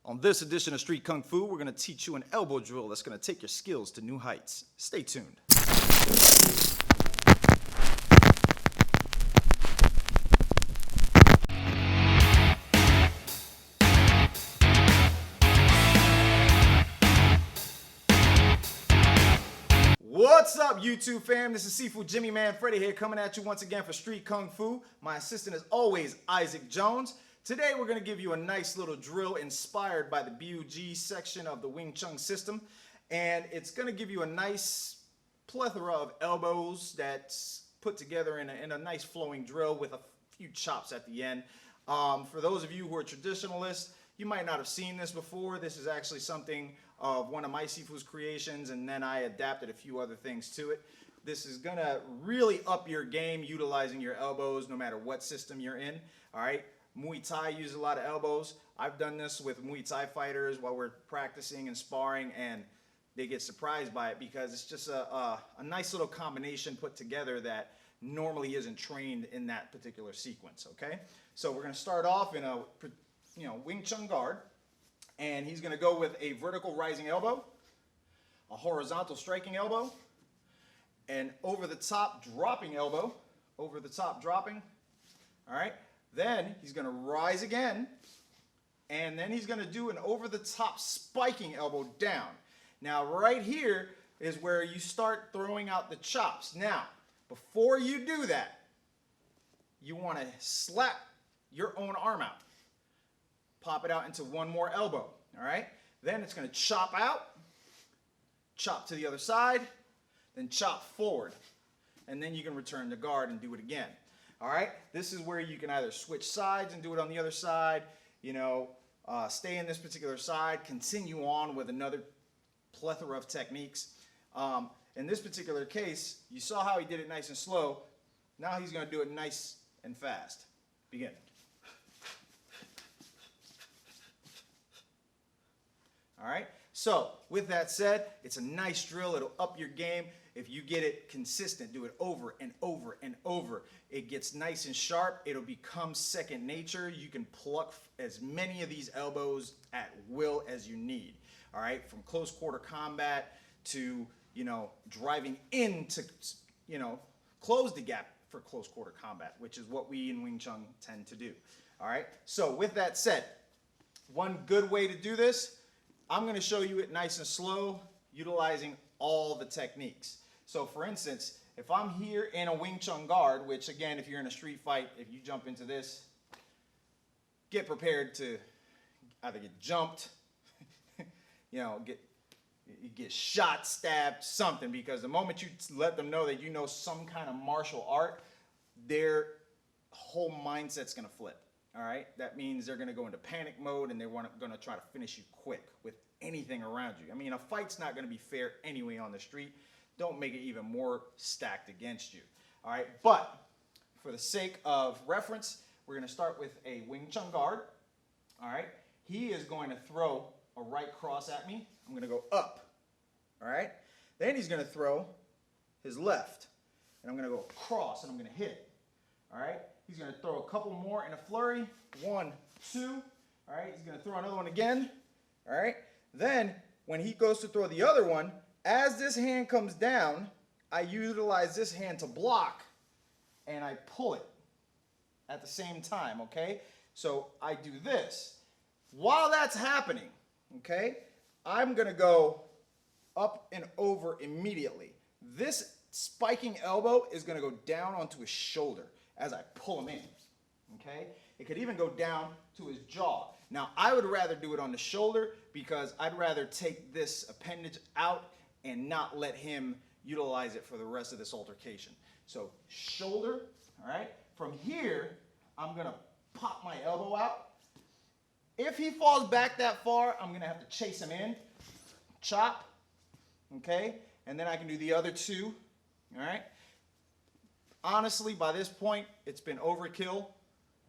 On this edition of Street Kung Fu, we're going to teach you an elbow drill that's going to take your skills to new heights. Stay tuned. What's up, YouTube fam? This is Sifu Jimmy Manfredy here, coming at you once again for Street Kung Fu. My assistant is always Isaac Jones. Today we're going to give you a nice little drill inspired by the Biu Gee section of the Wing Chun system. And it's going to give you a nice plethora of elbows that's put together in a nice flowing drill with a few chops at the end. For those of you who are traditionalists, you might not have seen this before. This is actually something of one of my Sifu's creations, and then I adapted a few other things to it. This is going to really up your game utilizing your elbows no matter what system you're in. All right. Muay Thai uses a lot of elbows. I've done this with Muay Thai fighters while we're practicing and sparring, and they get surprised by it because it's just a nice little combination put together that normally isn't trained in that particular sequence, okay? So we're going to start off in a Wing Chun guard, and he's going to go with a vertical rising elbow, a horizontal striking elbow, an over the top dropping elbow, over the top dropping, all right? Then he's going to rise again, and then he's going to do an over-the-top spiking elbow down. Now, right here is where you start throwing out the chops. Now, before you do that, you want to slap your own arm out. Pop it out into one more elbow, all right? Then it's going to chop out, chop to the other side, then chop forward. And then you can return the guard and do it again. All right, this is where you can either switch sides and do it on the other side, stay in this particular side, continue on with another plethora of techniques. In this particular case, you saw how he did it nice and slow. Now he's going to do it nice and fast. Begin. All right, so with that said, it's a nice drill. It'll up your game. If you get it consistent, do it over and over and over. It gets nice and sharp. It'll become second nature. You can pluck as many of these elbows at will as you need. All right, from close quarter combat to, driving in to, close the gap for close quarter combat, which is what we in Wing Chun tend to do. All right, so with that said, one good way to do this, I'm going to show you it nice and slow, utilizing all the techniques. So for instance, if I'm here in a Wing Chun guard, which again, if you're in a street fight, if you jump into this, get prepared to either get jumped, get shot, stabbed, something, because the moment you let them know that you know some kind of martial art, their whole mindset's going to flip. All right, that means they're going to go into panic mode and they're going to try to finish you quick with anything around you. I mean, a fight's not going to be fair anyway on the street. Don't make it even more stacked against you. All right, but for the sake of reference, we're going to start with a Wing Chun guard. All right, he is going to throw a right cross at me. I'm going to go up. All right, then he's going to throw his left, and I'm going to go across and I'm going to hit it. All right. He's going to throw a couple more in a flurry. 1, 2. All right. He's going to throw another one again. All right. Then when he goes to throw the other one, as this hand comes down, I utilize this hand to block and I pull it at the same time. Okay. So I do this. While that's happening, okay, I'm going to go up and over immediately. This spiking elbow is going to go down onto his shoulder as I pull him in, okay? It could even go down to his jaw. Now, I would rather do it on the shoulder because I'd rather take this appendage out and not let him utilize it for the rest of this altercation. So, shoulder, all right? From here, I'm gonna pop my elbow out. If he falls back that far, I'm gonna have to chase him in, chop, okay? And then I can do the other two, all right? Honestly, by this point, it's been overkill.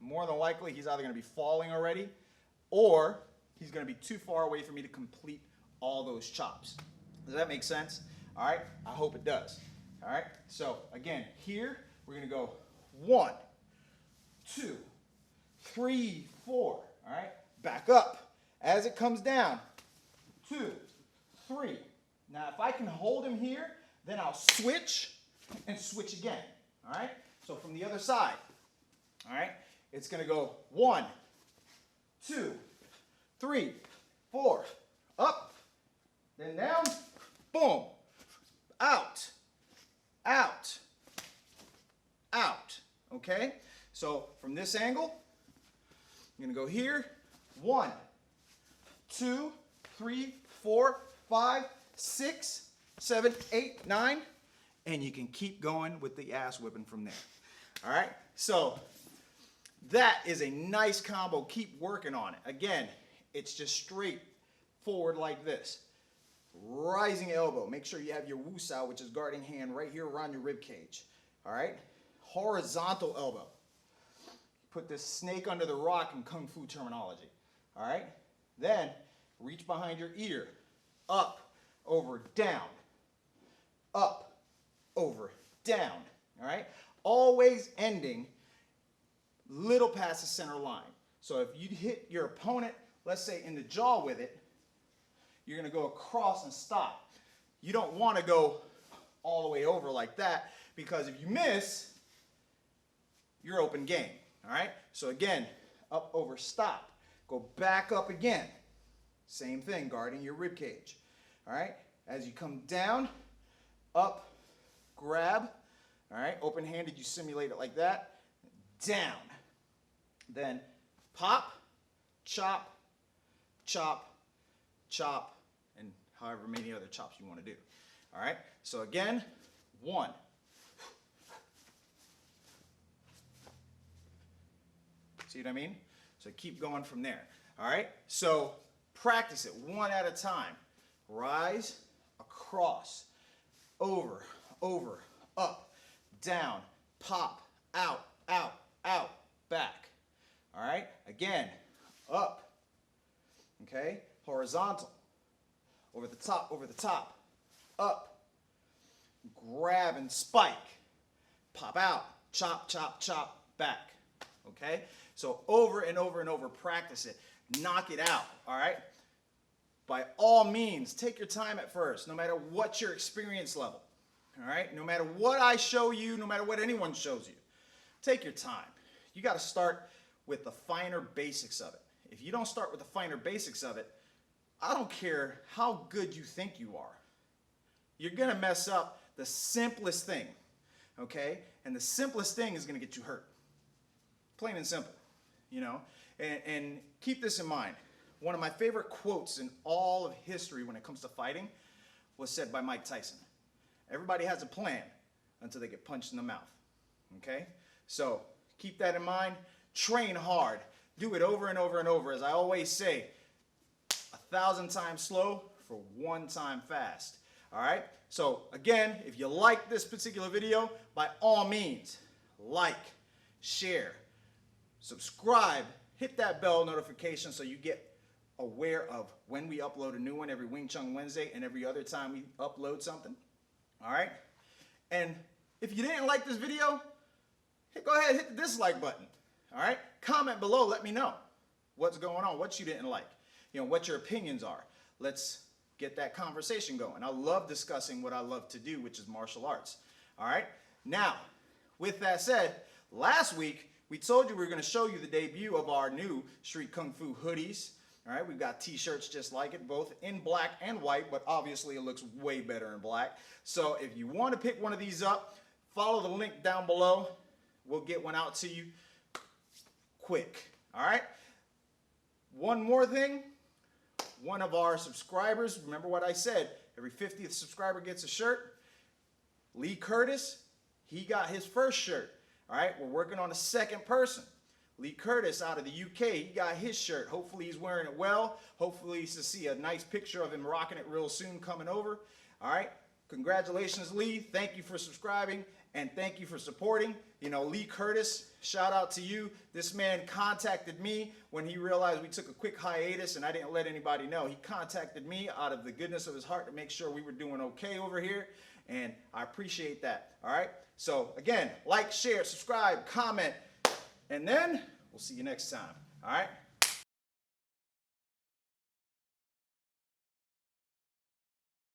More than likely, he's either going to be falling already, or he's going to be too far away for me to complete all those chops. Does that make sense? All right, I hope it does. All right, so again, here, we're going to go 1, 2, 3, 4. All right, back up. As it comes down, 2, 3. Now, if I can hold him here, then I'll switch and switch again. All right? So from the other side, all right, it's going to go 1, 2, 3, 4, up, then down, boom, out, out, out. Okay? So from this angle, I'm going to go here, 1, 2, 3, 4, 5, 6, 7, 8, 9, and you can keep going with the ass whipping from there. All right? So that is a nice combo. Keep working on it. Again, it's just straight forward like this. Rising elbow. Make sure you have your wusao, which is guarding hand, right here around your rib cage. All right? Horizontal elbow. Put this snake under the rock in Kung Fu terminology. All right? Then reach behind your ear. Up, over, down. Up, over, down. All right? Always ending little past the center line. So if you hit your opponent, let's say in the jaw with it, you're going to go across and stop. You don't want to go all the way over like that, because if you miss, you're open game. All right? So again, up, over, stop. Go back up again. Same thing, guarding your rib cage. All right? As you come down, up, grab. All right? Open-handed, you simulate it like that. Down. Then pop, chop, chop, chop, and however many other chops you want to do. All right? So again, 1. See what I mean? So keep going from there. All right? So practice it one at a time. Rise, across, over, over, up, down, pop, out, out, out, back. All right? Again, up. Okay? Horizontal. Over the top, up. Grab and spike. Pop out. Chop, chop, chop, back. Okay? So over and over and over, practice it. Knock it out. All right? By all means, take your time at first, no matter what your experience level. All right? No matter what I show you, no matter what anyone shows you. Take your time. You got to start with the finer basics of it. If you don't start with the finer basics of it, I don't care how good you think you are. You're going to mess up the simplest thing, okay? And the simplest thing is going to get you hurt. Plain and simple, you know? And keep this in mind. One of my favorite quotes in all of history when it comes to fighting was said by Mike Tyson. Everybody has a plan until they get punched in the mouth, okay? So keep that in mind. Train hard. Do it over and over and over. As I always say, 1,000 times slow for 1 time fast. All right? So again, if you like this particular video, by all means, like, share, subscribe, hit that bell notification so you get aware of when we upload a new one every Wing Chun Wednesday and every other time we upload something. All right? And if you didn't like this video, go ahead and hit the dislike button. All right? Comment below. Let me know what's going on, what you didn't like, you know, what your opinions are. Let's get that conversation going. I love discussing what I love to do, which is martial arts. All right? Now, with that said, last week we told you we were going to show you the debut of our new Street Kung Fu hoodies. All right? We've got t-shirts just like it, both in black and white, but obviously it looks way better in black. So if you want to pick one of these up, follow the link down below. We'll get one out to you quick. All right? One more thing. One of our subscribers, remember what I said, every 50th subscriber gets a shirt. Lee Curtis, he got his first shirt. All right? We're working on a second person. Lee Curtis out of the UK, he got his shirt. Hopefully he's wearing it well. Hopefully he's to see a nice picture of him rocking it real soon coming over. All right? Congratulations, Lee. Thank you for subscribing. And thank you for supporting. You know, Lee Curtis, shout out to you. This man contacted me when he realized we took a quick hiatus and I didn't let anybody know. He contacted me out of the goodness of his heart to make sure we were doing okay over here. And I appreciate that. All right? So, again, like, share, subscribe, comment, and then we'll see you next time. All right?